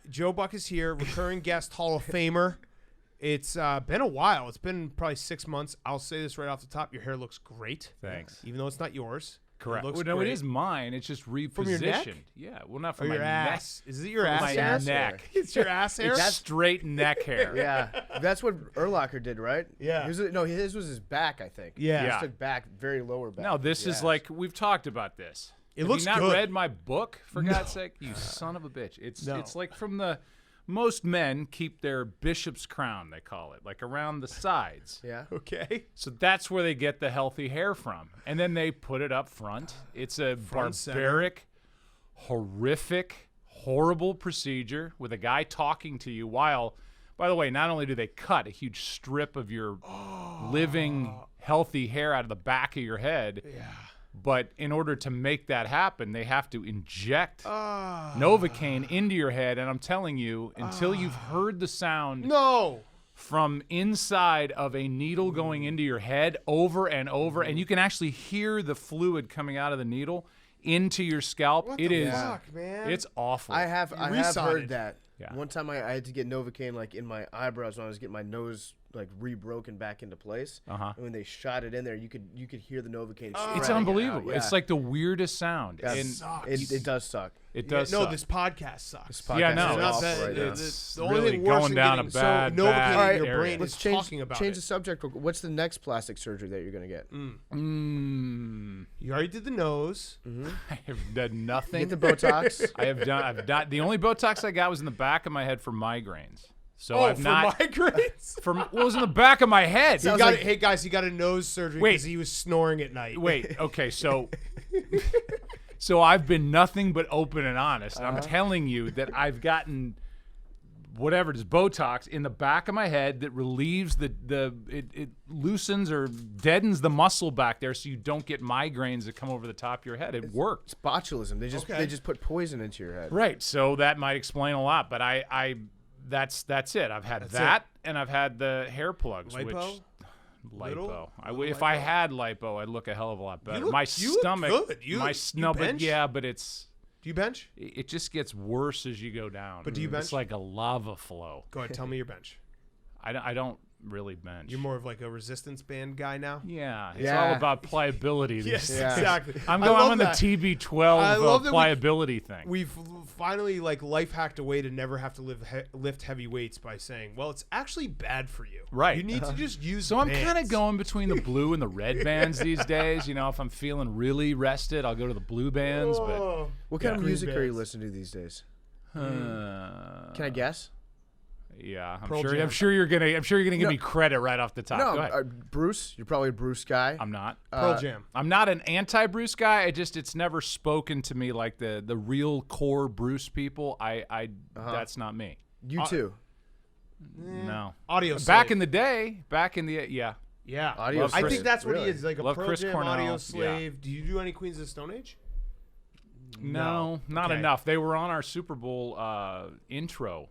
Joe Buck is here, recurring guest, Hall of Famer. It's been a while. It's been probably 6 months. I'll say this right off the top. Your hair looks great. Thanks. Even though it's not yours. Correct. It looks no, great. it is mine. It's just repositioned. From your neck? Yeah. Well, not from Or my your ass. Is it your neck. ass My hair? neck. It's your ass hair? It's straight neck hair. Yeah, that's what Urlacher did, right? Yeah. His was his back, I think. Yeah. His took back, very lower back. No, this is like, we've talked about this. It Have looks you not good. read my book, for God's sake? You son of a bitch. It's like from the, most men keep their bishop's crown, they call it, like around the sides. Yeah. Okay. So that's where they get the healthy hair from. And then they put it up front. It's a barbaric, horrific, horrible procedure with a guy talking to you while, by the way, not only do they cut a huge strip of your living, healthy hair out of the back of your head, but in order to make that happen, they have to inject Novocaine into your head. And I'm telling you, until you've heard the sound from inside of a needle going into your head over and over, and you can actually hear the fluid coming out of the needle into your scalp. What it the is, fuck, man? it's awful. I have heard that. Yeah. One time I had to get Novocaine like in my eyebrows when I was getting my nose like rebroken back into place. And when they shot it in there, you could hear the Novocaine. It's spreading unbelievable. out. It's like the weirdest sound. Yeah. And Sucks. It does suck. it does No, suck. this podcast sucks. This podcast Yeah, no, is it's- awful right now. it's the only really thing worse going than down a getting bad, Novocaine bad in your area. brain Let's is change talking about change it. the subject. What's the next plastic surgery that you're gonna get? You already did the nose. I have done nothing. Get the Botox. I've done. The only Botox I got was in the back of my head for migraines. So Oh, I've for not. migraines? For what was in the back of my head? He got hey guys, he got a nose surgery because he was snoring at night. Wait. Okay. So. So I've been nothing but open and honest. And I'm telling you that I've gotten whatever it is, Botox in the back of my head that relieves it loosens or deadens the muscle back there so you don't get migraines that come over the top of your head. It worked. It's botulism. They just put poison into your head. Right. So that might explain a lot, but that's it. I've had and I've had the hair plugs. Lipo? Lipo. If lipo. I had lipo, I'd look a hell of a lot better. My you look stomach. good. But it's. Do you bench? It just gets worse as you go down. But do you bench? It's like a lava flow. Go ahead, tell me your bench. I don't really bench. You're more of like a resistance band guy now? Yeah, it's all about pliability. Yes, these days. exactly. I'm I going love on the that. TB12 pliability thing. We've finally like life hacked a way to never have to lift heavy weights by saying, well, it's actually bad for you. Right. You need to just use So I'm bands. kind of going between the blue and the red bands these days. You know, if I'm feeling really rested, I'll go to the blue bands. But What kind of Green music are you bands. listening to these days? uh, Can I guess? yeah, Pearl I'm Jam. sure you're gonna give me credit right off the top. Go ahead. No, Bruce. You're probably a Bruce guy. I'm not. Pearl Jam. I'm not an anti-Bruce guy. It's never spoken to me like the real core Bruce people. That's not me. You too. No. Audio Back Slave. in the day, yeah. Yeah. Audio I Slave. think that's what he Really? is, like a Love Pearl Chris Jam Cornell. Audio Yeah. Slave. Do you do any Queens of the Stone Age? No, not Okay. enough. They were on our Super Bowl intro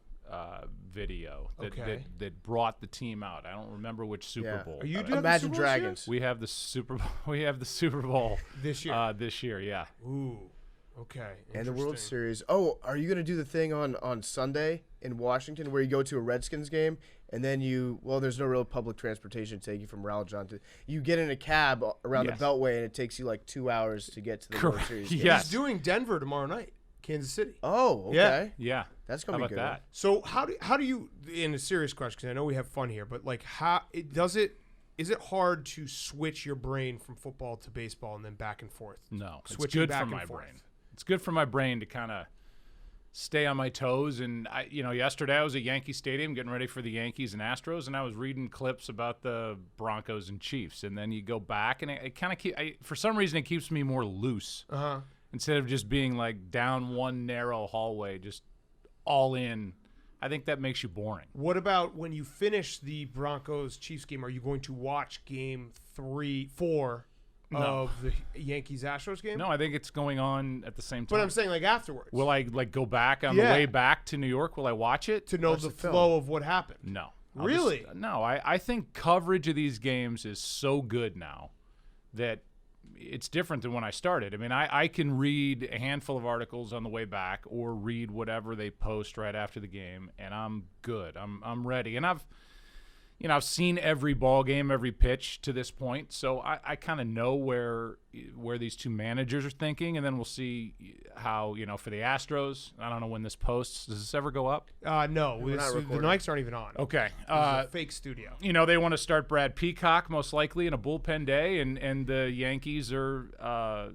video that brought the team out. I don't remember which Super Bowl. Are you but doing Imagine the Super Bowl this year? Dragons. We have the Super Bowl. We have the Super Bowl This year. This year, yeah. Ooh. Okay. And the World Interesting. Series. Oh, are you gonna do the thing on Sunday in Washington where you go to a Redskins game and then there's no real public transportation to take you from Raleigh John to you get in a cab around Yes. the Beltway and it takes you like 2 hours to get to the World Correct. Series. game. Yes. He's doing Denver tomorrow night. Kansas City. Oh, okay. Yeah. That's How gonna about be good. that? So how do you, in a serious question, because I know we have fun here, but like is it hard to switch your brain from football to baseball and then back and forth? No, it's Switching good back for and my forth. brain. It's good for my brain to kind of stay on my toes. And yesterday I was at Yankee Stadium getting ready for the Yankees and Astros, and I was reading clips about the Broncos and Chiefs. And then you go back, and it kind of for some reason it keeps me more loose instead of just being like down one narrow hallway, just all in. I think that makes you boring. What about when you finish the Broncos Chiefs game? Are you going to watch game 4 of the Yankees Astros game? No, I think it's going on at the same time. But I'm saying like afterwards. Will I like go back on the way back to New York? Will I watch it? To know Watch the the film. flow of what happened. No. Really? No, I think coverage of these games is so good now that it's different than when I started. I mean, I can read a handful of articles on the way back or read whatever they post right after the game, and I'm good. I'm ready. And I've seen every ball game, every pitch to this point, so I kind of know where these two managers are thinking, and then we'll see how, for the Astros, I don't know when this posts. Does this ever go up? No. The mics aren't even on. Okay. This is a fake studio. They want to start Brad Peacock most likely in a bullpen day, and the Yankees are,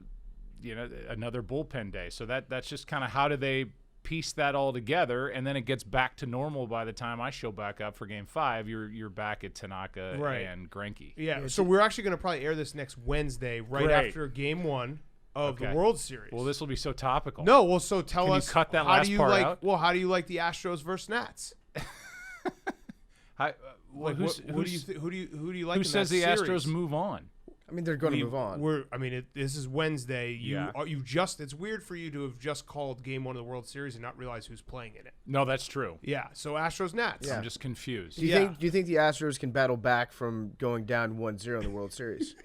another bullpen day. So that's just kind of how do they piece that all together, and then it gets back to normal by the time I show back up for Game 5. You're back at Tanaka and Greinke. Yeah, so we're actually going to probably air this next Wednesday, right after Game 1 of the World Series. Well, this will be so topical. No, well, so tell us. Can you cut that last part out? Well, how do you like the Astros versus Nats? Who do you like? Who says the series? Astros move on? I mean, they're going to move on. This is Wednesday. It's weird for you to have just called Game 1 of the World Series and not realize who's playing in it. No, that's true. Yeah, so Astros Nats. I'm just confused. Do you think the Astros can battle back from going down 1-0 in the World Series?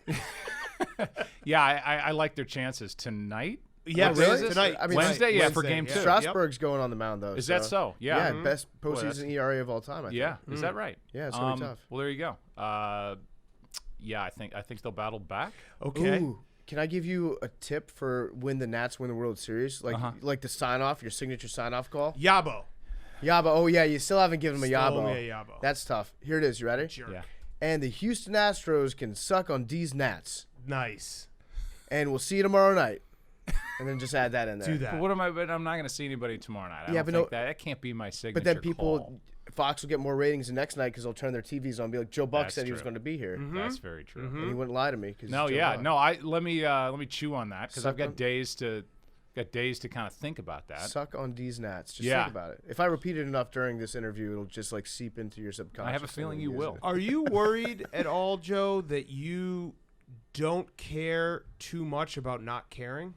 Yeah, I like their chances tonight. Yeah, really? Tonight. I mean, Wednesday, for Game 2. Strasburg's going on the mound, though. Is that so? Yeah. Yeah, best postseason ERA of all time, I think. Yeah, is that right? Yeah, it's going to be tough. Well, there you go. Yeah, I think they'll battle back. Okay. Ooh, can I give you a tip for when the Nats win the World Series? Like the sign-off, your signature sign-off call? Yabo. Oh, yeah, you still haven't given him a Yabo. Still a Yabo. That's tough. Here it is. You ready? Jerk. Yeah. And the Houston Astros can suck on these Nats. Nice. And we'll see you tomorrow night. And then just add that in there. Do that. But what am I? But I'm not going to see anybody tomorrow night. I don't think that can't be my signature. But then call. Fox will get more ratings the next night because they'll turn their TVs on and be like, Joe Buck That's said he was true. going to be here. That's very true. And he wouldn't lie to me. No, yeah, no. Let me chew on that because I've got days to kind of think about that. Suck on these Nats. Just think about it. If I repeat it enough during this interview, it'll just like seep into your subconscious. I have a feeling you will. Are you worried at all, Joe, that you don't care too much about not caring?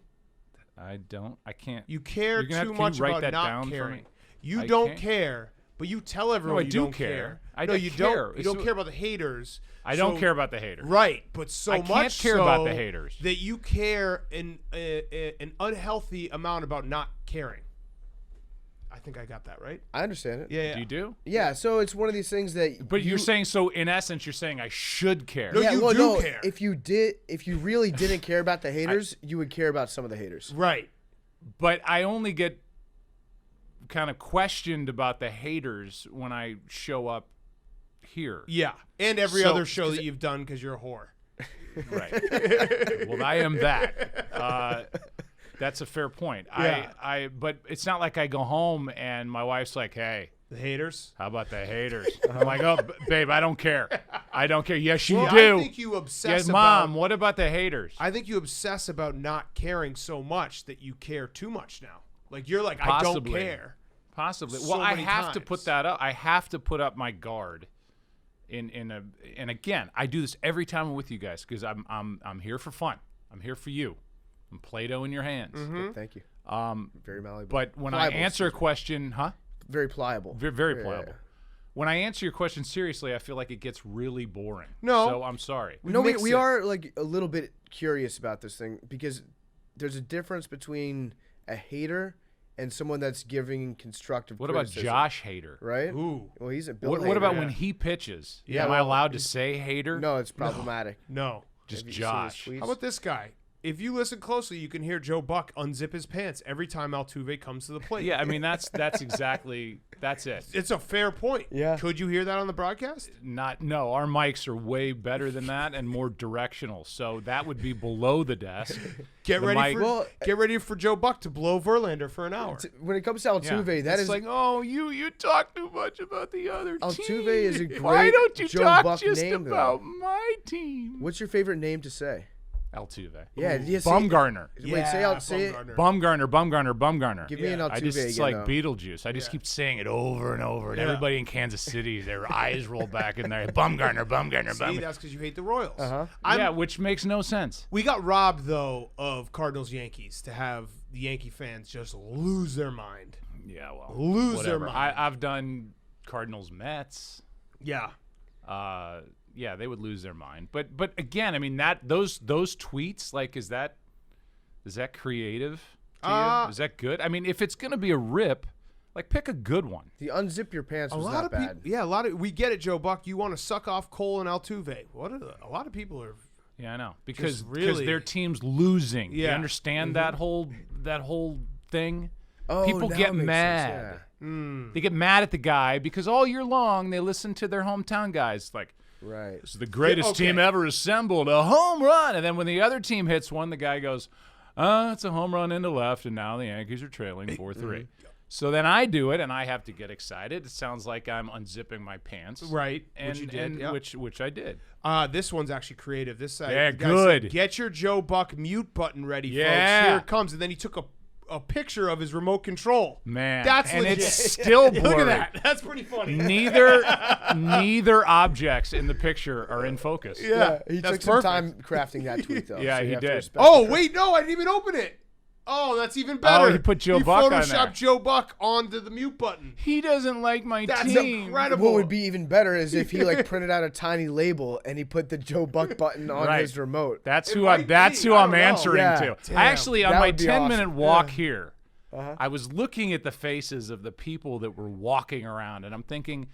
I don't. I can't. You care too much about not caring. You don't care, but you tell everyone you don't care. No, you don't. You don't care about the haters. I don't care about the haters. Right, but so much I can't care about the haters that you care an unhealthy amount about not caring. I think I got that right. I understand it. Yeah. You do? Yeah, so it's one of these things that. But you're saying, so in essence, you're saying I should care. No, you do care. If you really didn't care about the haters, you would care about some of the haters. Right. But I only get kind of questioned about the haters when I show up here. Yeah, and every other show that you've done because you're a whore. Right. Well, I am that. That's a fair point. Yeah. But it's not like I go home and my wife's like, "Hey, the haters. How about the haters?" I'm like, "Oh, babe, I don't care. I don't care." Yes, you do. I think you obsess yes, about. Mom, what about the haters? I think you obsess about not caring so much that you care too much now. Like you're like, Possibly. I don't care. Possibly. So well, I many have times. to put that up. I have to put up my guard. And again, I do this every time I'm with you guys because I'm here for fun. I'm here for you. I'm Play-Doh in your hands. Mm-hmm. Thank you. Very malleable. But when pliable, I answer a question, very pliable. Very pliable. Yeah. When I answer your question seriously, I feel like it gets really boring. No. So I'm sorry. We are like a little bit curious about this thing because there's a difference between a hater and someone that's giving constructive criticism. What about Josh Hader? Right? Ooh. Well, he's a Bill What about hater. when he pitches? Yeah, Am I allowed to say hater? No, it's problematic. No. Just Have you seen his Josh. tweets? How about this guy? If you listen closely, you can hear Joe Buck unzip his pants every time Altuve comes to the plate. Yeah, I mean that's exactly that's it. It's a fair point. Yeah. Could you hear that on the broadcast? No, our mics are way better than that and more directional. So that would be below the desk. Get ready for Joe Buck to blow Verlander for an hour. When it comes to Altuve, that it's is like, oh, you talk too much about the other team. Altuve is a great Why don't you Joe talk Buck just name, about though. my team? What's your favorite name to say? Altuve. Yeah, Bumgarner. Wait, say it. Bumgarner. Give me an Altuve I just, it's again, like though. Beetlejuice. I just keep saying it over and over, and everybody in Kansas City, their eyes roll back in there. Bumgarner. See, that's because you hate the Royals. Yeah, which makes no sense. We got robbed, though, of Cardinals-Yankees to have the Yankee fans just lose their mind. Yeah, well, Lose whatever. their mind. I've done Cardinals Mets. Yeah. yeah, they would lose their mind. But again, I mean, those tweets, like, is that creative to you? Is that good? I mean, if it's gonna be a rip, like, pick a good one. The unzip your pants was not bad. We get it, Joe Buck. You want to suck off Cole and Altuve. A lot of people are. Yeah, I know, because really, their team's losing. Yeah. You understand that whole thing? Oh, people now get it makes mad. sense, yeah. They get mad at the guy because all year long they listen to their hometown guys. Like, Right. this is the greatest team ever assembled, a home run. And then when the other team hits one, the guy goes, it's a home run into left, and now the Yankees are trailing 4-3. So then I do it, and I have to get excited. It sounds like I'm unzipping my pants. Right, and, which you did. Which I did. This one's actually creative. This Yeah, guy good. said, get your Joe Buck mute button ready, folks. Yeah. Here it comes. And then he took a picture of his remote control. Man, That's and legit. it's still blurry. Look at that. That's pretty funny. Neither objects in the picture are in focus. Yeah, He that's took some perfect. time crafting that tweet, though. Yeah, so you he have to did. respect Oh, the wait, no, I didn't even open it. Oh, that's even better. Oh, he put Joe Buck on there. He photoshopped Joe Buck onto the mute button. He doesn't like my That's team. incredible. What would be even better is if he like printed out a tiny label and he put the Joe Buck button on Right. his remote. That's It who might I'm be. I don't know. answering Yeah. to. Damn. I actually, on That my would be 10-minute awesome. walk Yeah. here, I was looking at the faces of the people that were walking around, and I'm thinking,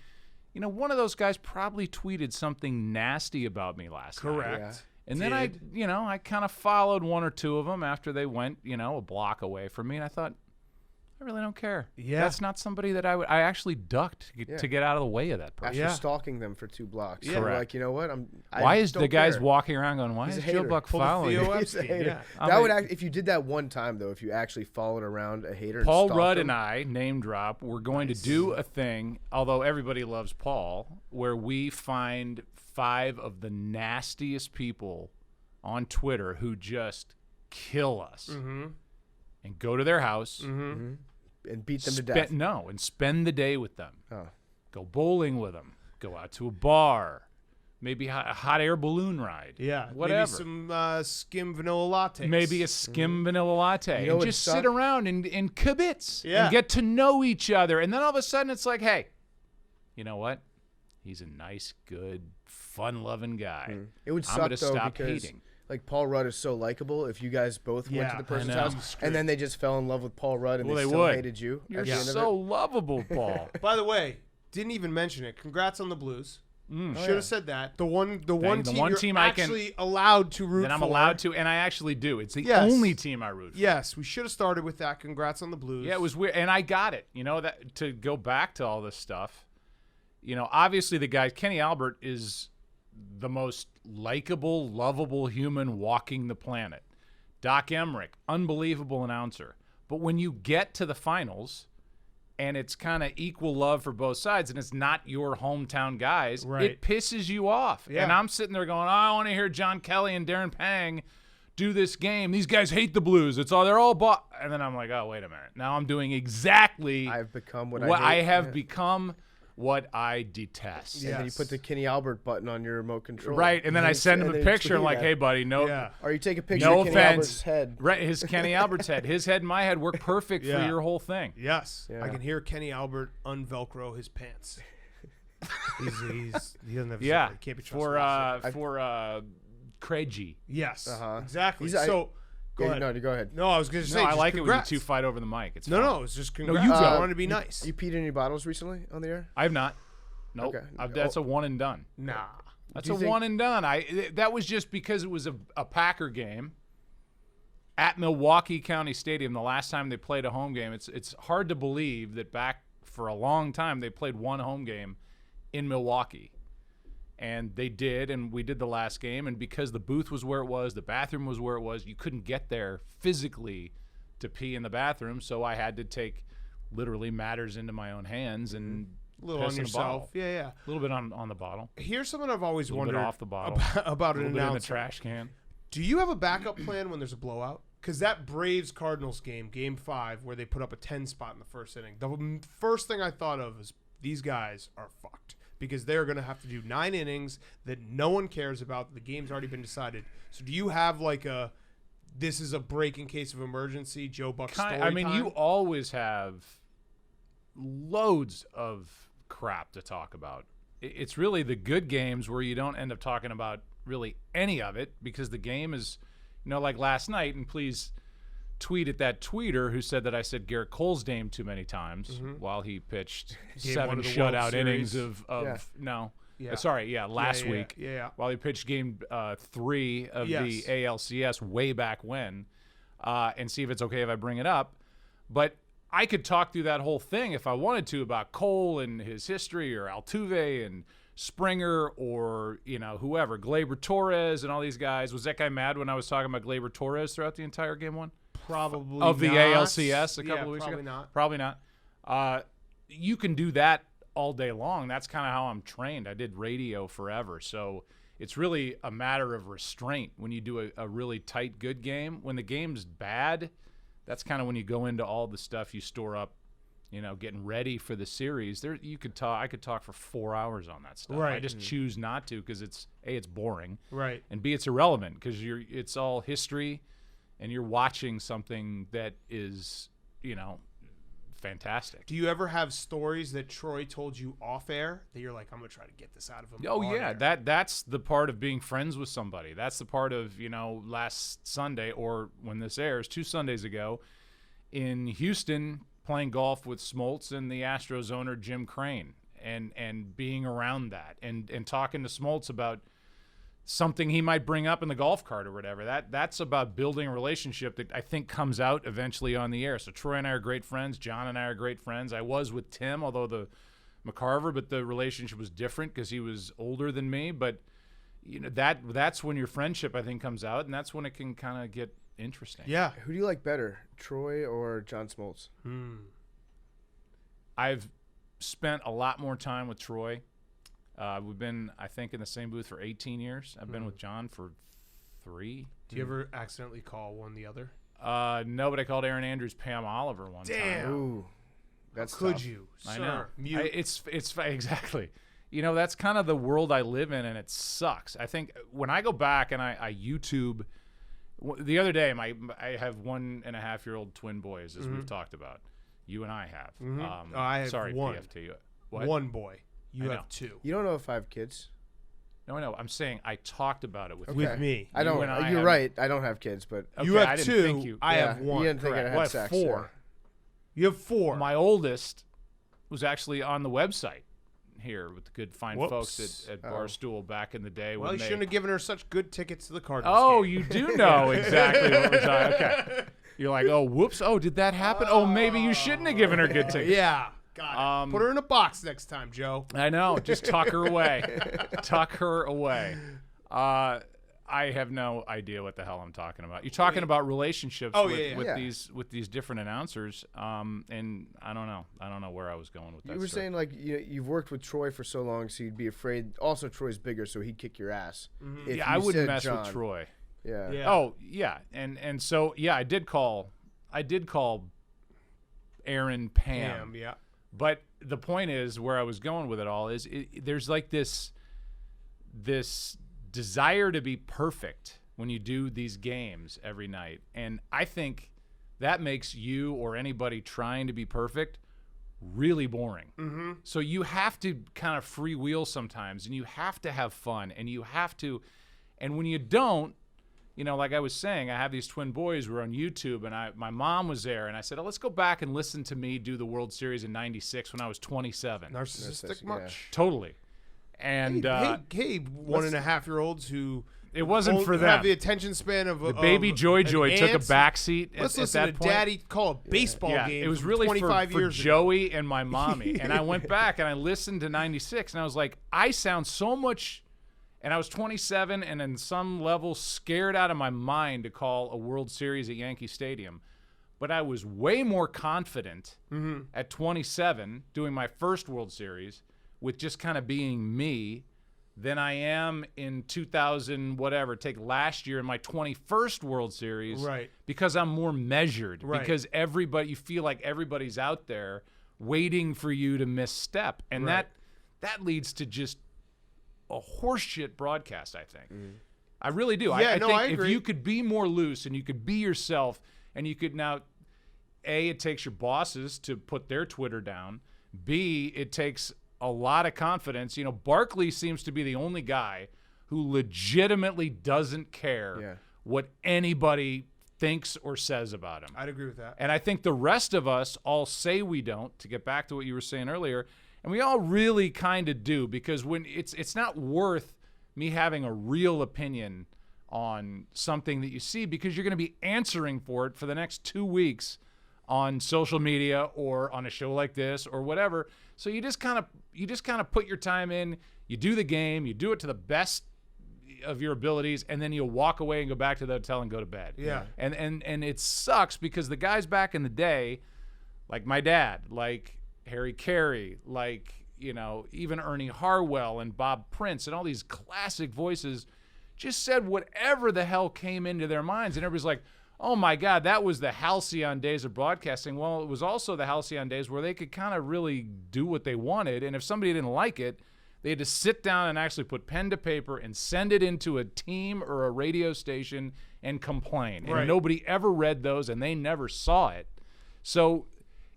one of those guys probably tweeted something nasty about me last night. Correct. Yeah. And then I kind of followed one or two of them after they went, a block away from me, and I thought, I really don't care. Yeah. That's not somebody that I actually ducked to get out of the way of that person. After stalking them for 2 blocks. Yeah. So we're Correct. like, you know what? Why is the guys care. walking around going, why He's is a Joe hater. Buck Pull the following Theo me? Epstein, He's a hater. yeah. I'm That would like- if you did that one time though, if you actually followed around a hater. Paul and stalked Rudd him, and I, name drop, we're going to do a thing, although everybody loves Paul, where we find 5 of the nastiest people on Twitter who just kill us and go to their house, and beat them to death. and spend the day with them. Oh. Go bowling with them. Go out to a bar. Maybe a hot air balloon ride. Yeah, Whatever. Maybe some skim vanilla lattes. Maybe a skim vanilla latte. You know And what just sucks? sit around and kibitz Yeah. and get to know each other. And then all of a sudden it's like, hey, you know what? He's a nice, good, fun-loving guy. It would I'm suck going to though stop because hating. like Paul Rudd is so likable. If you guys both went to the person's know. house and then they just fell in love with Paul Rudd and Well, they they still would. hated you, You're at the end of so it. lovable, Paul. By the way, didn't even mention it. Congrats on the Blues. Should have yeah. said that. The one one team team you're I can- actually allowed to root And I'm for. allowed to, and I actually do. It's the Yes. only team I root for. Yes, we should have started with that. Congrats on the Blues. Yeah, it was weird, and I got it. That to go back to all this stuff. Obviously the guy Kenny Albert is the most likable, lovable human walking the planet. Doc Emmerich, unbelievable announcer. But when you get to the finals, and it's kind of equal love for both sides, and it's not your hometown guys, Right. it pisses you off. Yeah. And I'm sitting there going, I want to hear John Kelly and Darren Pang do this game. These guys hate the Blues. They're all bought. And then I'm like, oh, wait a minute. Now I'm doing exactly I've become what what I hate. have Yeah. become what I detest. And then you Yes. put the Kenny Albert button on your remote control. Right, and then I send him And a then picture. I'm tweet like, at hey, it. buddy, no, Yeah. Or you take a picture no of Kenny offense. Albert's head. Right, his Kenny Albert's head. His head and my head work perfect Yeah. for your whole thing. Yes. Yeah. I can hear Kenny Albert unvelcro his pants. he doesn't have. Yeah, He can't be trusted. for Craigie. Yes. Uh-huh. Exactly. He's- So go Yeah, ahead. no, go ahead. No, I was going to say. No, I just like it when you congrats. two fight over the mic. It's No, fun. no, it's just congrats. you go. I wanted to be nice. You peed in your bottles recently on the air? I have not. Nope. Okay. That's a one and done. Nah. That's Do a you think- one and done. That was just because it was a Packer game at Milwaukee County Stadium. The last time they played a home game, it's hard to believe that back for a long time they played one home game in Milwaukee, and they did, and we did the last game. And because the booth was where it was, the bathroom was where it was, you couldn't get there physically to pee in the bathroom, so I had to take literally matters into my own hands and A little piss on in a bottle. yourself. Yeah, yeah. A little bit on the bottle. Here's something I've always A little bit wondered off the bottle. about A an little bit in the announcer. trash can. Do you have a backup plan when there's a blowout? Because that Braves-Cardinals game 5, where they put up a 10 spot in the first inning, the first thing I thought of is these guys are fucked because they're going to have to do 9 innings that no one cares about. The game's already been decided. So do you have like this is a break in case of emergency, Joe Buck story I mean, time? you always have loads of crap to talk about it's really the good games where you don't end up talking about really any of it because the game is, like last night, and please tweet at that tweeter who said that I said Garrett Cole's name too many times while he pitched Game 7 one of the shutout World innings Series. last week. Yeah. While he pitched game 3 of the ALCS way back when, and see if it's okay if I bring it up. But I could talk through that whole thing if I wanted to about Cole and his history, or Altuve and Springer, or whoever, Gleyber Torres and all these guys. Was that guy mad when I was talking about Gleyber Torres throughout the entire game 1? Probably of the not. ALCS a couple of weeks probably ago? Not. Probably not. You can do that all day long. That's kind of how I'm trained. I did radio forever, so it's really a matter of restraint when you do a really tight, good game. When the game's bad, that's kind of when you go into all the stuff you store up, getting ready for the series. I could talk for 4 hours on that stuff. Right. I just choose not to because it's boring, Right. and B, it's irrelevant because it's all history, and you're watching something that is, fantastic. Do you ever have stories that Troy told you off air that you're like, I'm gonna try to get this out of him? Oh on yeah, air? that's the part of being friends with somebody. That's the part of last Sunday, or when this airs, 2 Sundays ago, in Houston, playing golf with Smoltz and the Astros owner Jim Crane, and being around that, and talking to Smoltz about something he might bring up in the golf cart or whatever. That's about building a relationship that I think comes out eventually on the air. So Troy and I are great friends. John and I are great friends. I was with Tim, although the McCarver, but the relationship was different because he was older than me. But that's when your friendship, I think, comes out, and that's when it can kind of get interesting. Yeah. Who do you like better, Troy or John Smoltz? I've spent a lot more time with Troy. We've been, I think, in the same booth for 18 years. I've been with John for 3. Do you ever accidentally call one the other? No, but I called Aaron Andrews Pam Oliver one time. Damn. Ooh, that's Could tough. you? I Sir, know. Mute. It's exactly. That's kind of the world I live in, and it sucks. I think when I go back and I YouTube, the other day, I have 1.5-year-old twin boys, as we've talked about. You and I have. I have sorry, one. PFT. What? One boy. You I know. have 2. You don't know if I have kids. No, I know. I'm saying I talked about it with Okay. you. With me. I don't. You and I You're have- right. I don't have kids, but Okay, You have I didn't 2. think you. I yeah, have 1. You didn't think Correct. I Well, I had have sex. 4. You have 4. My oldest was actually on the website here with the good fine Whoops. folks at Barstool back in the day. Well, when you they, shouldn't have given her such good tickets to the Cardinals Oh, game. you do know exactly what was on. Okay. You're like, oh, whoops. Oh, did that happen? Oh, maybe you shouldn't have given her good tickets. Yeah. Got it. Put her in a box next time, Joe. I know. Just tuck her away. Tuck her away. I have no idea what the hell I'm talking about. You're talking about relationships with these different announcers, and I don't know. I don't know where I was going with that. You were story. saying like you've worked with Troy for so long, so you'd be afraid. Also, Troy's bigger, so he'd kick your ass. If Yeah, I you wouldn't said mess John. with Troy. Yeah. Yeah. Oh yeah, and so yeah, I did call Aaron Pam. Yeah. But the point is, where I was going with it all is, there's like this desire to be perfect when you do these games every night, and I think that makes you or anybody trying to be perfect really boring. Mm-hmm. So you have to kind of freewheel sometimes, and you have to have fun, and you have to, and when you don't, like I was saying, I have these twin boys who are on YouTube, and my mom was there, and I said, let's go back and listen to me do the World Series in '96 when I was 27. Narcissistic Yeah. much? Totally. And Hey, 1.5-year-olds who it wasn't for them. have the attention span of The baby Joy Joy took a back seat Let's at listen that to point. Daddy call a baseball game. It was from really 25 for years Joey and my mommy. And I went back and I listened to '96, and I was like, I sound so much. And I was 27 and in some level scared out of my mind to call a World Series at Yankee Stadium. But I was way more confident at 27 doing my first World Series with just kind of being me than I am in 2000, whatever, take last year in my 21st World Series. Right. Because I'm more measured. Right. Because you feel like everybody's out there waiting for you to misstep. And Right. that leads to just a horseshit broadcast, I think. I really do. Yeah, I no, think I if agree. you could be more loose and you could be yourself, and you could now, A, it takes your bosses to put their Twitter down. B, it takes a lot of confidence. You know, Barkley seems to be the only guy who legitimately doesn't care what anybody thinks or says about him. I'd agree with that. And I think the rest of us all say we don't, to get back to what you were saying earlier, and we all really kind of do, because when it's not worth me having a real opinion on something that you see, because you're going to be answering for it for the next 2 weeks on social media or on a show like this or whatever. So you just kind of put your time in, you do the game, you do it to the best of your abilities, and then you'll walk away and go back to the hotel and go to bed. Yeah. And it sucks, because the guys back in the day, like my dad, like Harry Carey, like, you know, even Ernie Harwell and Bob Prince and all these classic voices, just said whatever the hell came into their minds. And everybody's like, oh my God, that was the halcyon days of broadcasting. Well, it was also the halcyon days where they could kind of really do what they wanted. And if somebody didn't like it, they had to sit down and actually put pen to paper and send it into a team or a radio station and complain. Right. And nobody ever read those, and they never saw it. So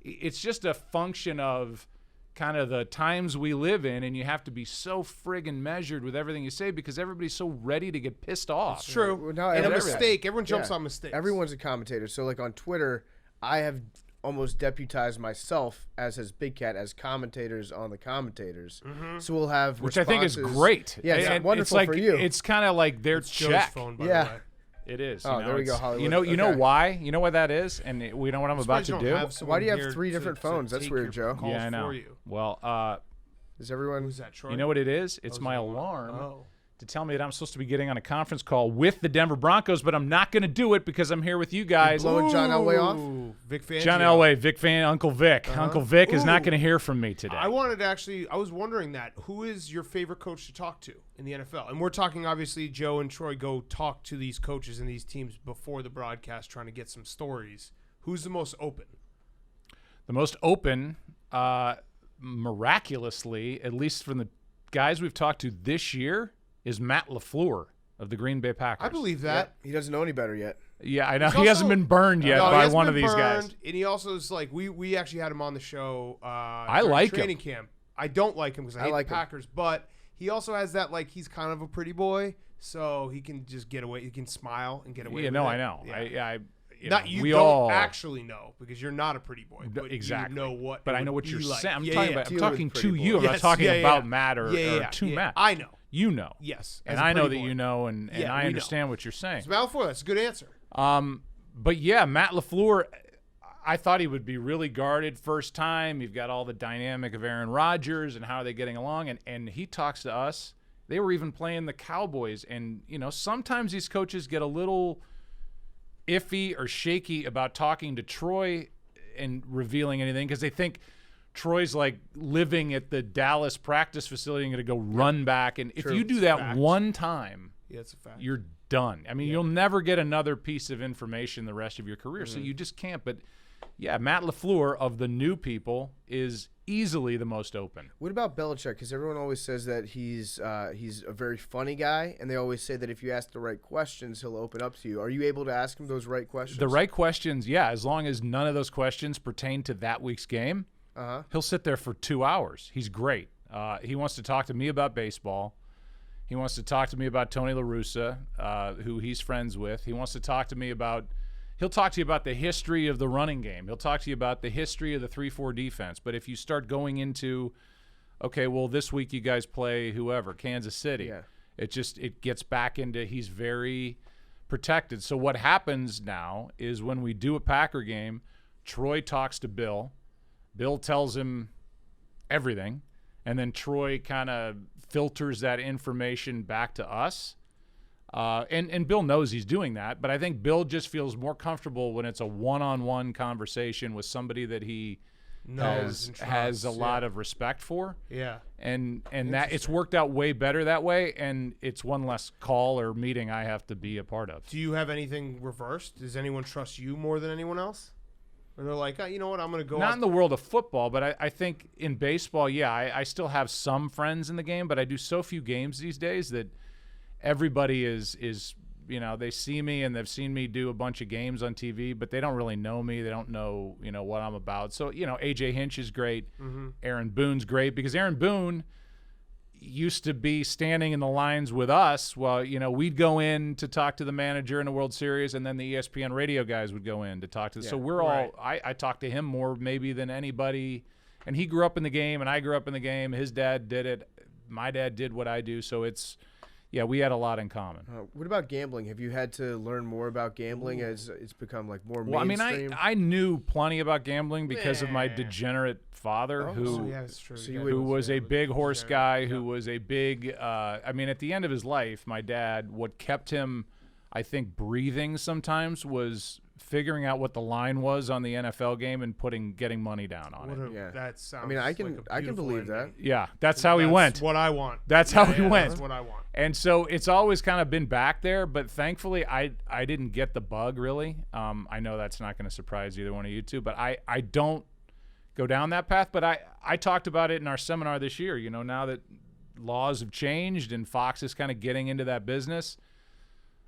it's just a function of kind of the times we live in, and you have to be so friggin' measured with everything you say, because everybody's so ready to get pissed off. It's true. Well, no, and a everything. mistake. Everyone jumps on mistakes. Everyone's a commentator. So, like, on Twitter, I have almost deputized myself, as has Big Cat, as commentators on the commentators. So we'll have Which I think is great. Yeah, it's and wonderful it's like, for you. It's kind of like their It's Joe's check. phone, by Yeah. the way. It is. Oh, there we go, Hollywood. You know Okay. why? You know what that is? And we know what I'm about to do? Why do you have 3 different phones? That's weird, Joe. Yeah, I know. For you. Well, Is everyone? Who's that, Troy? you know what it is? It's Oh, my is it alarm Oh. to tell me that I'm supposed to be getting on a conference call with the Denver Broncos, but I'm not going to do it because I'm here with you guys. Blowing John Elway off? Ooh, Vic Fangio. John Elway, Vic Fan, Uncle Vic. Uncle Vic is not Ooh. going to hear from me today. I wanted to actually, I was wondering that. Who is your favorite coach to talk to in the NFL? And we're talking, obviously, Joe and Troy go talk to these coaches and these teams before the broadcast trying to get some stories. Who's the most open? The most open, miraculously, at least from the guys we've talked to this year, is Matt LaFleur of the Green Bay Packers. I believe that. He doesn't know any better yet. Yeah, I know. He's He hasn't also- been burned yet No, he by hasn't one of been these guys. burned, and he also is like, we actually had him on the show I during like him. training camp. I don't like him because I hate like the him. Packers, but he also has that, like, he's kind of a pretty boy, so he can just get away. He can smile and get away Yeah, with no, it. I know. Yeah. You Not know, you we don't all actually know because you're not a pretty boy. But exactly. You know what. But it I know would what you're be like. saying. I'm Yeah, talking yeah. about. I'm Deal talking with to pretty you. boy. I'm not Yes, talking yeah, about yeah. Matt or to yeah. Matt. I know. You know. Yes. And as a I know pretty that boy. you know, and Yeah, I we understand what you're saying. It's Malfoy. That's a good answer. But yeah, Matt LaFleur, I thought he would be really guarded first time. You've got all the dynamic of Aaron Rodgers and how are they getting along, and he talks to us. They were even playing the Cowboys, and you know, sometimes these coaches get a little iffy or shaky about talking to Troy and revealing anything because they think Troy's like living at the Dallas practice facility and going to go run back. And if you do that Fact. one time, Yeah, it's a fact. you're done. I mean, you'll never get another piece of information the rest of your career, Mm-hmm. so you just can't. But yeah, Matt LaFleur of the new people is easily the most open. What about Belichick? Because everyone always says that he's a very funny guy, and they always say that if you ask the right questions, he'll open up to you. Are you able to ask him those right questions? The right questions, yeah, as long as none of those questions pertain to that week's game, he'll sit there for 2 hours. He's great. He wants to talk to me about baseball. He wants to talk to me about Tony La Russa, who he's friends with. He wants to talk to me about – he'll talk to you about the history of the running game. He'll talk to you about the history of the 3-4 defense. But if you start going into, okay, well, this week you guys play whoever, Kansas City. Yeah. It gets back into he's very protected. So what happens now is when we do a Packer game, Troy talks to Bill. Bill tells him everything, and then Troy kind of filters that information back to us. And Bill knows he's doing that, but I think Bill just feels more comfortable when it's a one-on-one conversation with somebody that he has a lot of respect for. Yeah. And that it's worked out way better that way, and it's one less call or meeting I have to be a part of. Do you have anything reversed? Does anyone trust you more than anyone else? Or they're like, oh, you know what, I'm going to go Not out. in the world of football, but I think in baseball, yeah, I still have some friends in the game, but I do so few games these days that everybody is they see me and they've seen me do a bunch of games on TV, but they don't really know me. They don't know, what I'm about. So, AJ Hinch is great. Aaron Boone's great because Aaron Boone used to be standing in the lines with us while, we'd go in to talk to the manager in the World Series, and then the ESPN radio guys would go in to talk to. Yeah, so we're all, I talk to him more maybe than anybody. And he grew up in the game, and I grew up in the game. His dad did it. My dad did what I do. So we had a lot in common. What about gambling? Have you had to learn more about gambling as it's become more mainstream? Well, I mean, I knew plenty about gambling because of my degenerate father who was a big horse guy, who was a big at the end of his life, my dad, what kept him, I think, breathing sometimes was figuring out what the line was on the NFL game and getting money down on it. That sounds. I mean, I can believe that. Yeah, that's how he went. That's what I want. That's how he went. That's what I want. And so it's always kind of been back there, but thankfully I didn't get the bug really. I know that's not going to surprise either one of you two, but I don't go down that path. But I talked about it in our seminar this year. Now that laws have changed and Fox is kind of getting into that business.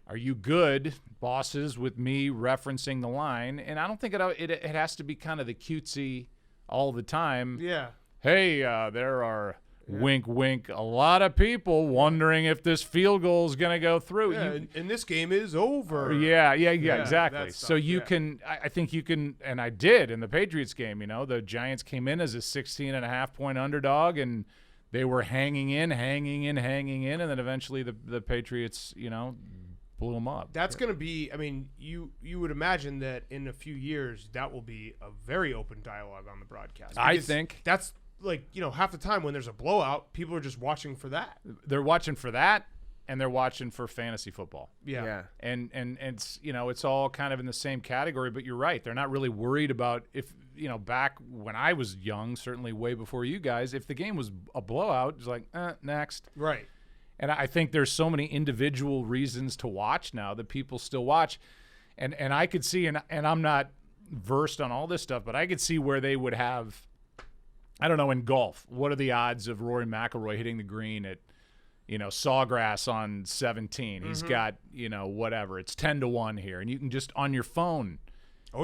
Are you good, bosses, with me referencing the line? And I don't think it has to be kind of the cutesy all the time. Yeah. Hey, there are, wink, wink, a lot of people wondering if this field goal is going to go through. Yeah, and this game is over. Yeah, exactly. So you can, I think you can, and I did in the Patriots game, the Giants came in as a 16.5-point underdog, and they were hanging in, and then eventually the Patriots, blew them up. That's going to be, I mean, you would imagine that in a few years that will be a very open dialogue on the broadcast. I think that's half the time when there's a blowout, people are just watching for that. They're watching for that, and they're watching for fantasy football. Yeah. And it's, it's all kind of in the same category, but you're right. They're not really worried about if, back when I was young, certainly way before you guys, if the game was a blowout, it's like, next. Right. And I think there's so many individual reasons to watch now that people still watch. And I could see, and I'm not versed on all this stuff, but I could see where they would have, I don't know, in golf, what are the odds of Rory McIlroy hitting the green at, Sawgrass on 17? He's got, whatever. It's 10-1 here. And you can just on your phone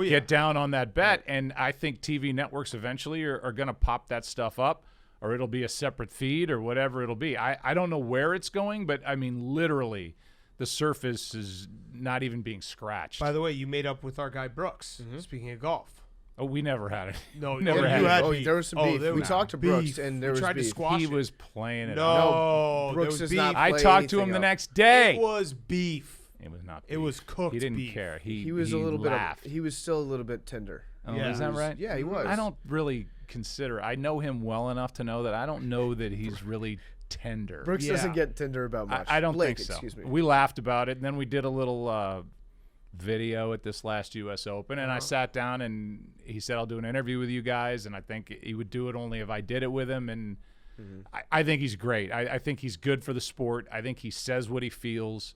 get down on that bet. Right. And I think TV networks eventually are going to pop that stuff up. Or it'll be a separate feed or whatever it'll be. I don't know where it's going, but, I mean, literally the surface is not even being scratched. By the way, you made up with our guy Brooks, speaking of golf. Oh, we never had it. No, never had it. There was some beef. We talked to Brooks, and there was tried beef. To squash he it. was playing it. No, Brooks there was does not beef. I play talked to him the anything next day. It was beef. It was not beef. It was cooked He didn't beef. care. He was he a little laughed. bit. He was still a little bit tender. Oh, Yeah. is that right? Yeah, he was. I don't really consider. I know him well enough to know that I don't know that he's really tender. Brooks Yeah. doesn't get tender about much. I don't Blake, think so. Excuse me. We laughed about it, and then we did a little video at this last U.S. Open, and I sat down, and he said, I'll do an interview with you guys, and I think he would do it only if I did it with him, and I think he's great. I think he's good for the sport. I think he says what he feels.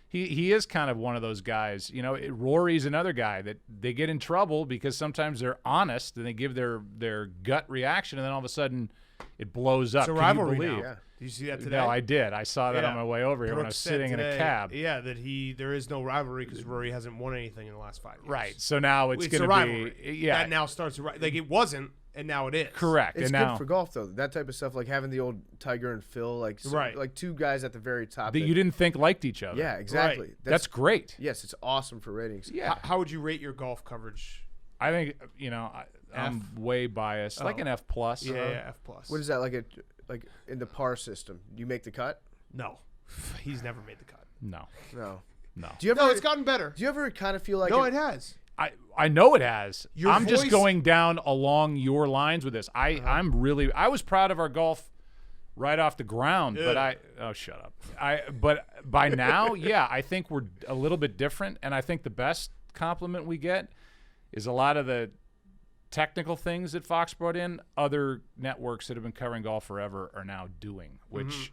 He is kind of one of those guys. Rory's another guy that they get in trouble because sometimes they're honest and they give their gut reaction, and then all of a sudden it blows up. It's a Can rivalry you believe? now. Did you see that today? No, I did. I saw that on my way over here when I was Brooks said sitting in a cab. Yeah, that there is no rivalry because Rory hasn't won anything in the last 5 years. Right. So now it's going a to rivalry. be yeah. That now starts like it wasn't, and now it is. Correct. It's and good now for golf though. That type of stuff, like having the old Tiger and Phil, like like two guys at the very top that you didn't think liked each other. Yeah, exactly. Right. That's great. Yes, it's awesome for ratings. Yeah. How would you rate your golf coverage? I think I'm way biased, like an F+. Yeah, F+. What is that like in the par system? Do you make the cut? No, he's never made the cut. No. No. No. Do you ever? No, it's gotten better. Do you ever kind of feel like? No, it has. I know it has. Your I'm just voice- going down along your lines with this. I was proud of our golf right off the ground, but shut up. But by now, yeah, I think we're a little bit different, and I think the best compliment we get is a lot of the technical things that Fox brought in, other networks that have been covering golf forever are now doing, which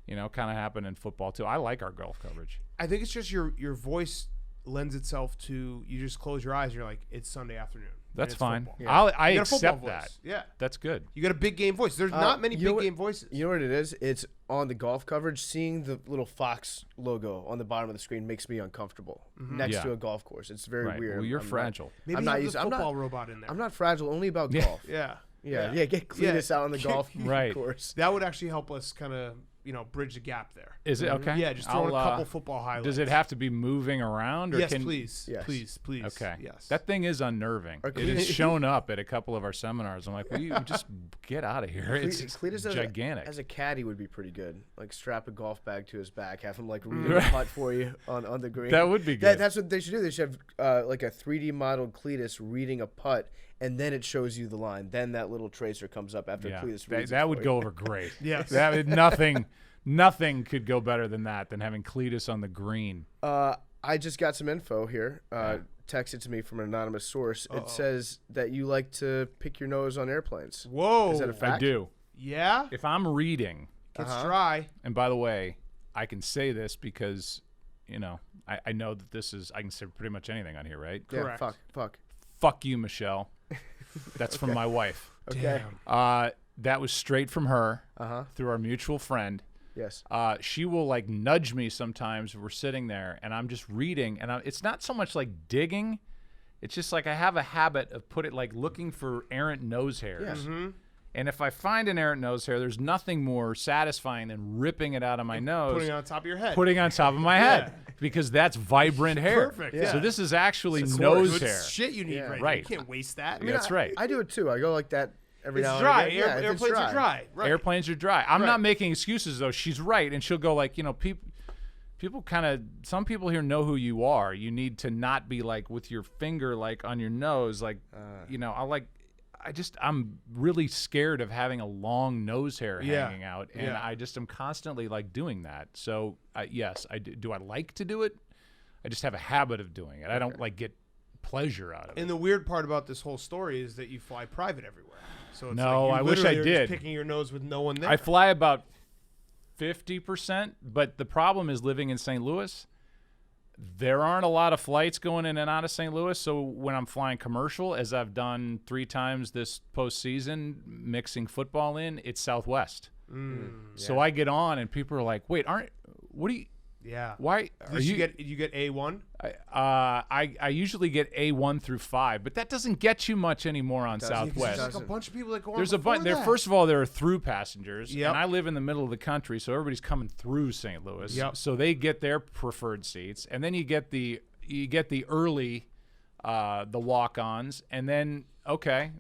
kind of happened in football too. I like our golf coverage. I think it's just your voice lends itself to you just close your eyes and you're like, it's Sunday afternoon. That's it's fine. football. I You got a football accept that. voice. Yeah. That's good. You got a big game voice. There's not many big game voices. You know what it is? It's on the golf coverage. Seeing the little Fox logo on the bottom of the screen makes me uncomfortable next to a golf course. It's very weird. Well, you're fragile. Maybe I'm not have used- the I'm not- football robot in there. I'm not fragile. Only about golf. Yeah. Yeah. Get Cletus out on the golf Right. course. That would actually help us kind of, bridge the gap there. Is it okay? Yeah, just throw in a couple football highlights. Does it have to be moving around? Or Yes, can, please. Yes. Please. Okay. Yes. That thing is unnerving. It has shown up at a couple of our seminars. I'm like, will you just get out of here? It's Cletus gigantic. as a caddy would be pretty good. Like strap a golf bag to his back, have him like read a putt for you on the green. That would be good. That's what they should do. They should have like a 3D modeled Cletus reading a putt, and then it shows you the line. Then that little tracer comes up after Cletus reads that it would for go you. over great. Yes. Nothing could go better than that, than having Cletus on the green. I just got some info here. Texted to me from an anonymous source. It says that you like to pick your nose on airplanes. Whoa. Is that a fact? I do. Yeah? If I'm reading, Gets dry. and by the way, I can say this because, I know that this is, I can say pretty much anything on here, right? Yeah, Correct. fuck. Fuck you, Michelle. That's from my wife. Okay. That was straight from her through our mutual friend. Yes. She will like nudge me sometimes if we're sitting there and I'm just reading, and it's not so much like digging. It's just like I have a habit of looking for errant nose hairs. Yes. And if I find an errant nose hair, there's nothing more satisfying than ripping it out of my nose. Putting it on top of your head. Putting it on top of my head. Because that's vibrant hair. Perfect, yeah. So this is actually It's nose good hair. shit you need Yeah. right now. Right. You can't waste that. That's right. I do it too. I go like that every It's now dry. and again. Yeah, if it's Airplanes are dry. Right. Airplanes are dry. I'm Right. not making excuses though. She's right, and she'll go like, people kind of, some people here know who you are. You need to not be like with your finger like on your nose, like I'm really scared of having a long nose hair hanging out, and I just am constantly like doing that. So yes, I do. Do I like to do it? I just have a habit of doing it. I don't like get pleasure out of it. And the weird part about this whole story is that you fly private everywhere. So it's No, like you I wish I literally are did. just picking your nose with no one there. I fly about 50%, but the problem is living in St. Louis. There aren't a lot of flights going in and out of St. Louis, so when I'm flying commercial, as I've done 3 times this postseason, mixing football in, it's Southwest. So I get on, and people are like, "Wait, what do you? Yeah. Why are You get A1? I usually get A1 through 5, but that doesn't get you much anymore on It Southwest. There's like a bunch of people that go on There's a before bunch there. that. First of all, there are through passengers, Yep. and I live in the middle of the country, so everybody's coming through St. Louis. Yep. So they get their preferred seats, and then you get the early, the walk-ons, and then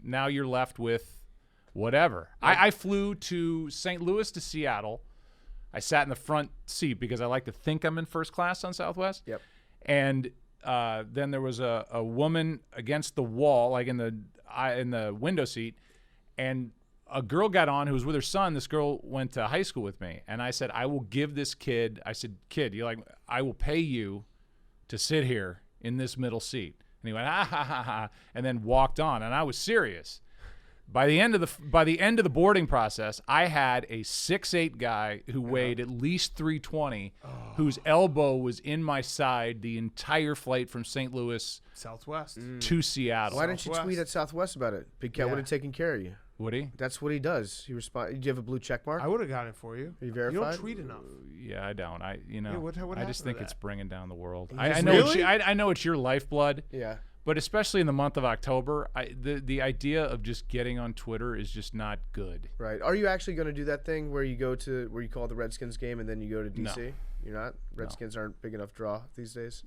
now you're left with whatever. I flew to St. Louis to Seattle. I sat in the front seat because I like to think I'm in first class on Southwest. Yep. And then there was a woman against the wall, like in the window seat, and a girl got on who was with her son. This girl went to high school with me, and I said, I will give this kid. I said, kid, I will pay you to sit here in this middle seat. And he went, ha ha ha ha, and then walked on. And I was serious. By the end of the boarding process, I had a 6'8" guy who weighed at least 320, whose elbow was in my side the entire flight from St. Louis Southwest. to Seattle. Why didn't you Southwest. tweet at Southwest about it? Big Cat would have taken care of you. Would he? That's what he does. He responds. Do you have a blue check mark? I would have gotten it for you. Are you You verified? don't tweet enough. Yeah, I don't. I what I just happened think to it's that? bringing down the world. just- I know Really? I know it's your lifeblood. Yeah. But especially in the month of October, the idea of just getting on Twitter is just not good. Right. Are you actually going to do that thing where you call the Redskins game and then you go to DC? No. You're not? Redskins aren't big enough draw these days?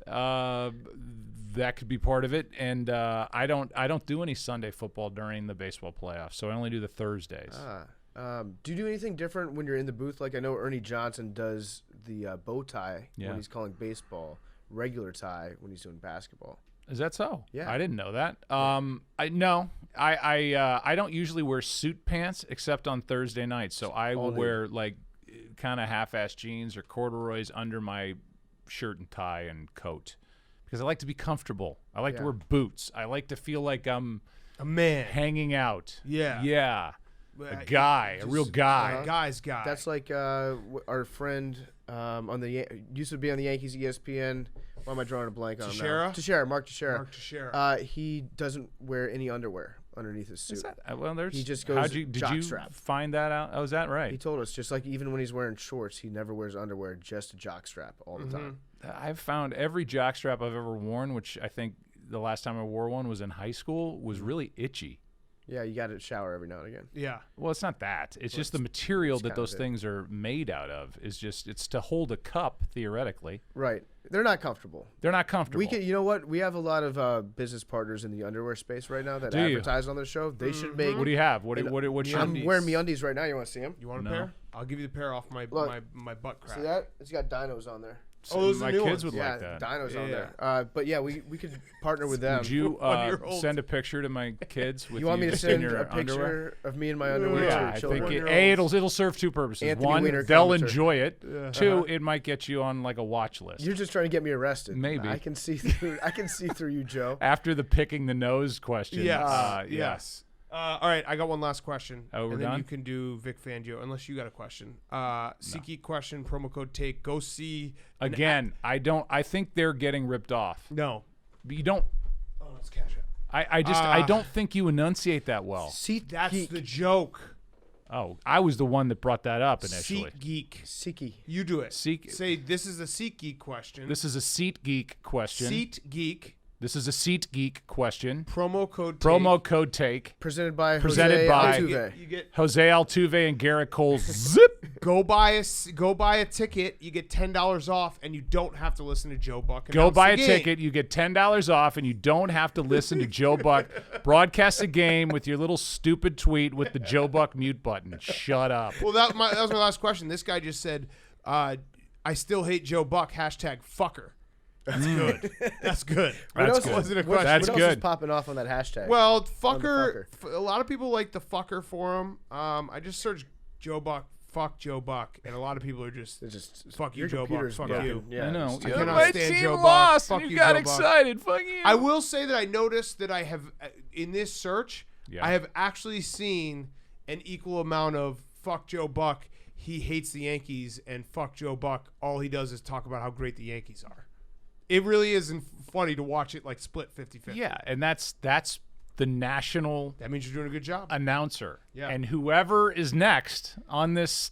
That could be part of it, and I don't do any Sunday football during the baseball playoffs, so I only do the Thursdays. Do you do anything different when you're in the booth? Like I know Ernie Johnson does the bow tie Yeah. when he's calling baseball, regular tie when he's doing basketball. Is that so? Yeah. I didn't know that. I don't usually wear suit pants except on Thursday nights, so I will All wear like kind of half-ass jeans or corduroys under my shirt and tie and coat because I like to be comfortable. I like to Yeah. wear boots. I like to feel like I'm A man. hanging out. Yeah. Yeah. A guy, a real guy. Guy's guy. That's like our friend on the used to be on the Yankees ESPN. Why am I drawing a blank on him now? Teixeira, Mark Teixeira. Mark Teixeira. He doesn't wear any underwear underneath his suit. Is that, well, there's. He just goes did jock you strap. find that out? Oh, is that right? He told us just like even when he's wearing shorts, he never wears underwear, just a jock strap all the time. I've found every jockstrap I've ever worn, which I think the last time I wore one was in high school, was really itchy. Yeah, you got to shower every now and again. Yeah. Well, it's not that. It's just the material that those things are made out of is just, it's to hold a cup, theoretically. Right. They're not comfortable. They're not comfortable. We can, you know what? We have a lot of business partners in the underwear space right now that advertise on their show. They should make. What do you have? What I'm wearing MeUndies right now. You want to see them? You want a pair? I'll give you the pair off my butt crack. See that? It's got dinos on there. Oh, those my kids would yeah, like that. Dinos on there. But yeah, we could partner with them. Would you send a picture to my kids with you want me to just send in your a picture underwear? of me in my underwear? Yeah, I think it'll serve two purposes. Anthony One, Weiner they'll commenter. enjoy it. Two, it might get you on like a watch list. You're just trying to get me arrested. Maybe. I can see through. I can see through you, Joe. After the picking the nose question. Yes. Yeah. Yes. All right, I got one last question. Oh, we're and then done? you can do Vic Fangio, unless you got a question. SeatGeek question, promo code TAKE. Go see. Again, I think they're getting ripped off. No. But you don't. Oh, let's cash it. I don't think you enunciate that well. That's the joke. Oh, I was the one that brought that up initially. SeatGeek. You do it. Say this is a SeatGeek question. This is a SeatGeek question. SeatGeek. This is a SeatGeek question. Promo code TAKE. Presented by You get Jose Altuve and Garrett Cole. Zip. Go buy a ticket. You get $10 off, and you don't have to listen to Joe Buck. Go buy a ticket. You get $10 off, and you don't have to listen to Joe Buck broadcast a game with your little stupid tweet with the Joe Buck mute button. Shut up. Well, that was my last question. This guy just said, "I still hate Joe Buck." #fucker. That's good. That's good. That's good. Wasn't a question. That's what good. else is popping off on that hashtag? Well, fucker. A lot of people like the fucker forum. I just searched Joe Buck. Fuck Joe Buck, and a lot of people are just fuck you, Joe Buck. Fuck you. Yeah, I know. I cannot My stand team Joe Buck. lost. Fuck and you, you got Joe Buck. excited. Fuck you. I will say that I noticed that I have in this search, Yeah. I have actually seen an equal amount of fuck Joe Buck. He hates the Yankees, and fuck Joe Buck. All he does is talk about how great the Yankees are. It really isn't funny to watch it like split 50-50. Yeah, and that's the national That means you're doing a good job. announcer. Yeah. And whoever is next on this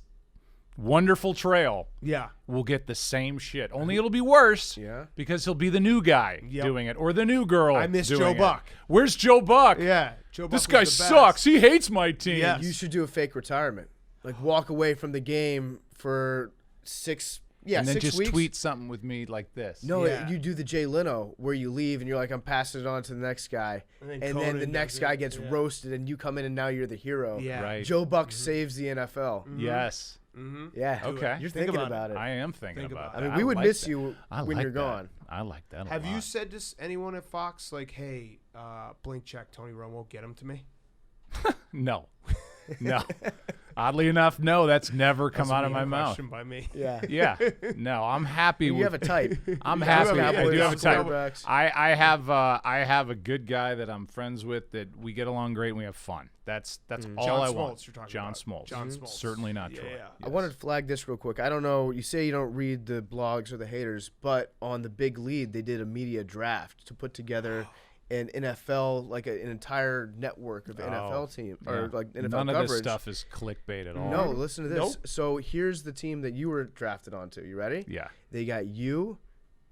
wonderful trail Yeah. will get the same shit. Only it'll be worse because he'll be the new guy doing it or the new girl. I miss doing Joe it. Buck. Where's Joe Buck? Yeah. Joe Buck This was guy the best. sucks. He hates my team. Yes. You should do a fake retirement, like walk away from the game for 6 and then 6 just weeks. tweet something with me like this. No, Yeah. you do the Jay Leno where you leave and you're like, I'm passing it on to the next guy, And then and then Conan the next does guy it, gets yeah. roasted, and you come in and now you're the hero. Yeah. Right. Joe Buck saves the NFL. Yes. Yeah. Okay. You're Think thinking about about it. I am thinking about about that. I mean, we would like miss that. you I when like you're that. gone. I like that a Have you lot. said to anyone at Fox, like, hey, blank check, Tony Romo, get him to me? No. No. Oddly enough, no, that's never come out of my mouth. Question by me. Yeah. Yeah. No, I'm happy You with have a type. I'm You happy. have I do have a Cowboys, type. quarterbacks. I have a good guy that I'm friends with that we get along great and we have fun. That's all John I Smoltz, want. you're talking John about. Smoltz. John Smoltz. Certainly not Troy. Yeah. I wanted to flag this real quick. I don't know. You say you don't read the blogs or the haters, but on the Big Lead, they did a media draft to put together an NFL, like an entire network of NFL team or like NFL None coverage. of this stuff is clickbait at all. No, listen to this. Nope. So here's the team that you were drafted onto. You ready? Yeah. They got you,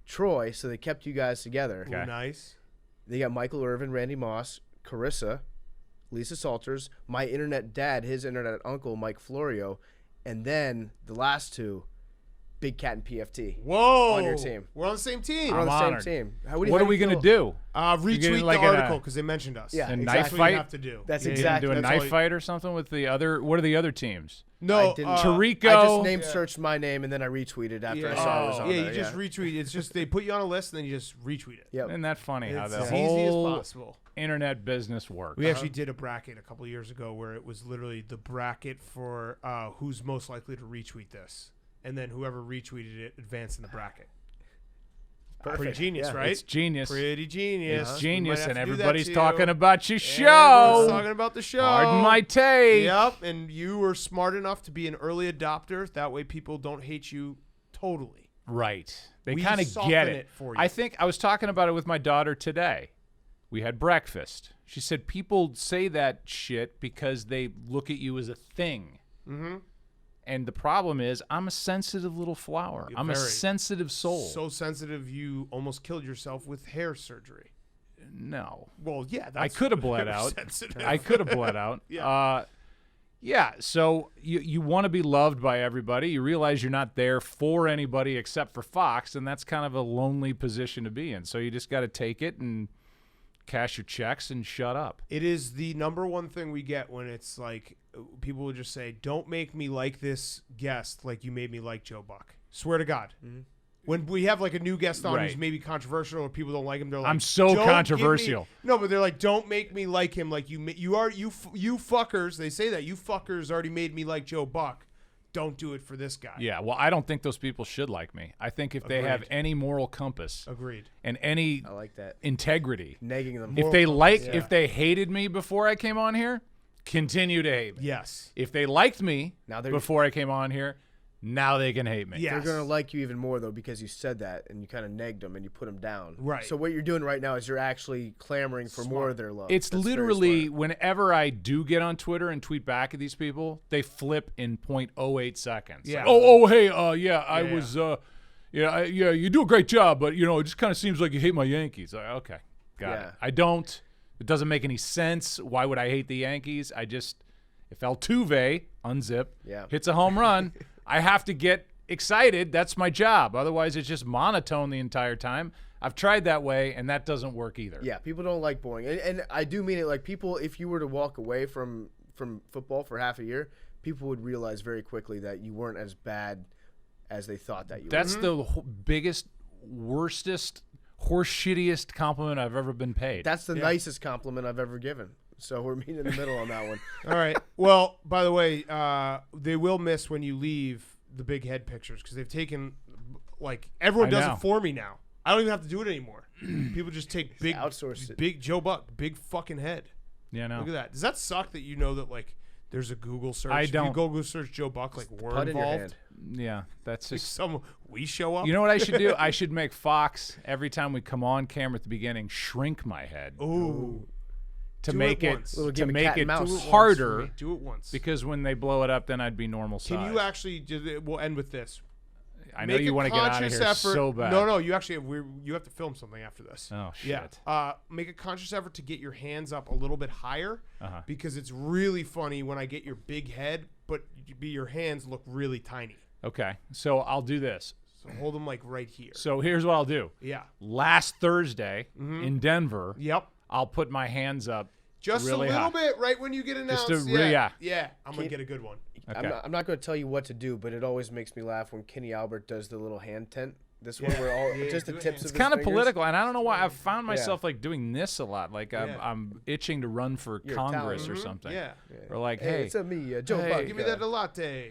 Troy, so they kept you guys together. Ooh, nice. They got Michael Irvin, Randy Moss, Carissa, Lisa Salters, my internet dad, his internet uncle, Mike Florio, and then the last two, Big Cat and PFT. Whoa. On your team. We're on the same team. We're on the honored. same team. What are we going to do? Retweet getting, like, the in a- article because they mentioned us. Yeah, A exactly. knife That's what fight? you have to do. That's You exactly. gonna do a that's all knife fight or something with the other? What are the other teams? No, I didn't- Tarico. I just name searched my name and then I retweeted after I saw it was on yeah, there. you just retweet. It's just they put you on a list and then you just retweet it. Yep. Isn't that funny how It's the as easy as whole possible. internet business works? We actually did a bracket a couple years ago where it was literally the bracket for who's most likely to retweet this, and then whoever retweeted it advanced in the bracket. Pretty genius, right? It's genius. Pretty genius. It's genius, and We might have to do that everybody's to you. talking about your show. Everyone's talking about the show. Pardon my take. Yep, and you were smart enough to be an early adopter. That way people don't hate you totally. Right. They We kind of soften get it it. for you. I think I was talking about it with my daughter today. We had breakfast. She said people say that shit because they look at you as a thing. Mm-hmm. And the problem is I'm a sensitive little flower. I'm a sensitive soul. So sensitive you almost killed yourself with hair surgery. No. Well, yeah. That's I could have bled out. sensitive. I could have bled out. Yeah. Yeah, so you want to be loved by everybody. You realize you're not there for anybody except for Fox, and that's kind of a lonely position to be in. So you just got to take it and cash your checks and shut up. It is the number one thing we get when it's like people will just say, "Don't make me like this guest like you made me like Joe Buck." Swear to God. Mm-hmm. When we have like a new guest on who's maybe controversial or people don't like him, they're like, I'm so controversial. No, but they're like, don't make me like him like you fuckers. They say that you fuckers already made me like Joe Buck. Don't do it for this guy. Yeah, well, I don't think those people should like me. I think if they have any moral compass, and any I like that. integrity, Negging them. if they hated me before I came on here, continue to hate me. Yes. If they liked me before I came on here, now they can hate me. Yes. They're going to like you even more, though, because you said that and you kind of negged them and you put them down. Right. So what you're doing right now is you're actually clamoring for more of their love. It's That's literally whenever I do get on Twitter and tweet back at these people, they flip in 0.08 seconds. Yeah. Like, hey, you do a great job, but, it just kind of seems like you hate my Yankees. Like, okay, got it. I don't. It doesn't make any sense. Why would I hate the Yankees? If Altuve, unzip, hits a home run, I have to get excited. That's my job. Otherwise, it's just monotone the entire time. I've tried that way, and that doesn't work either. Yeah, people don't like boring. And I do mean it. Like, people, if you were to walk away from football for half a year, people would realize very quickly that you weren't as bad as they thought that you were. That's the biggest, worstest, horseshittiest compliment I've ever been paid. That's the nicest compliment I've ever given. So we're meeting in the middle on that one. All right. Well, by the way, they will miss when you leave the big head pictures because they've taken, like, everyone does it for me now. I don't even have to do it anymore. People just take big Joe Buck, big fucking head. Yeah, no. Look at that. Does that suck that you know that, like, there's a Google search? I don't. If you Google search Joe Buck, like, we're involved. Yeah, that's just we show up. You know what I should do? I should make Fox every time we come on camera at the beginning shrink my head. Ooh. To make it harder. Do it once. Because when they blow it up, then I'd be normal size. Can you actually? We'll end with this. I know you want to get out of here so bad. No, you actually you have to film something after this. Oh shit! Yeah. Make a conscious effort to get your hands up a little bit higher because it's really funny when I get your big head, but your hands look really tiny. Okay, so I'll do this. So hold them like right here. So here's what I'll do. Yeah. Last Thursday in Denver. Yep. I'll put my hands up just really a little high. bit right when you get announced. Yeah. I'm going to get a good one. Okay. I'm not going to tell you what to do, but it always makes me laugh when Kenny Albert does the little hand tent. This one where all just the tips of his It's kind of fingers. political, and I don't know why I've found myself like doing this a lot. Like I'm itching to run for Congress or something. Yeah. Or like, hey, it's me, Joe hey, Buck. Give me that latte.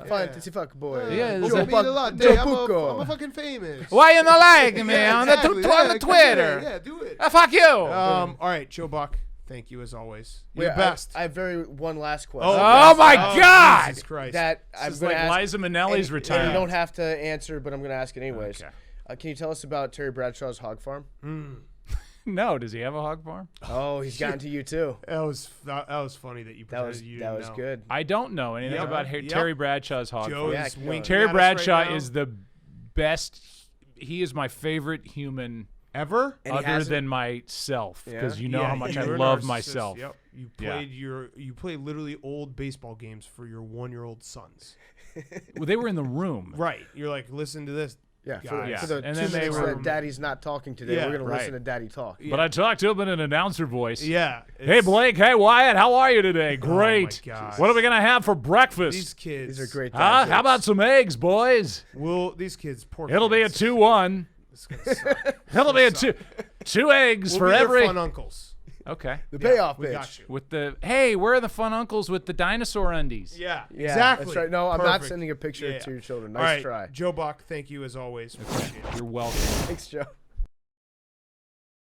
Fantasy fuck boy. Joe Buck. I'm a fucking famous. Why you not like me on the Twitter? Yeah, do it. Fuck you. All right, Joe Buck. Thank you as always. You're the best. I have one last question. Oh my God! Jesus Christ. That I'm It's going like to ask. Liza Minnelli's And retirement. you don't have to answer, but I'm going to ask it anyways. Okay. Can you tell us about Terry Bradshaw's hog farm? No, does he have a hog farm? Oh, he's gotten to you too. That was funny that you pretended you didn't know. That was good. I don't know anything about Terry Bradshaw's hog farm. Joe's winking Terry at us Bradshaw right now. is the best. He is my favorite human ever, other than myself, because you know how much I you're a love narcissist. myself. Yep. You played literally old baseball games for your 1-year-old sons. Well, they were in the room. Right. You're like, listen to this. Yeah, guys. for the And 2 then minutes they were- that Daddy's not talking today, we're going to listen to Daddy talk. But I talked to him in an announcer voice. Yeah. Hey, Blake. Hey, Wyatt. How are you today? Great. my gosh. What are we going to have for breakfast? These kids. These are great. Huh? dad How about jokes. some eggs, boys? These kids, poor It'll be a kids. 2-1. It's gonna suck. It'll be a two eggs We'll for be their every. fun uncles. Okay. The payoff we pitch. got you. With the hey, where are the fun uncles with the dinosaur undies? Yeah, Yeah, exactly. That's right. No, I'm not Perfect. sending a picture Yeah. to your children. All Nice right, try. Joe Buck, thank you as always. Appreciate it. You're welcome. Thanks, Joe.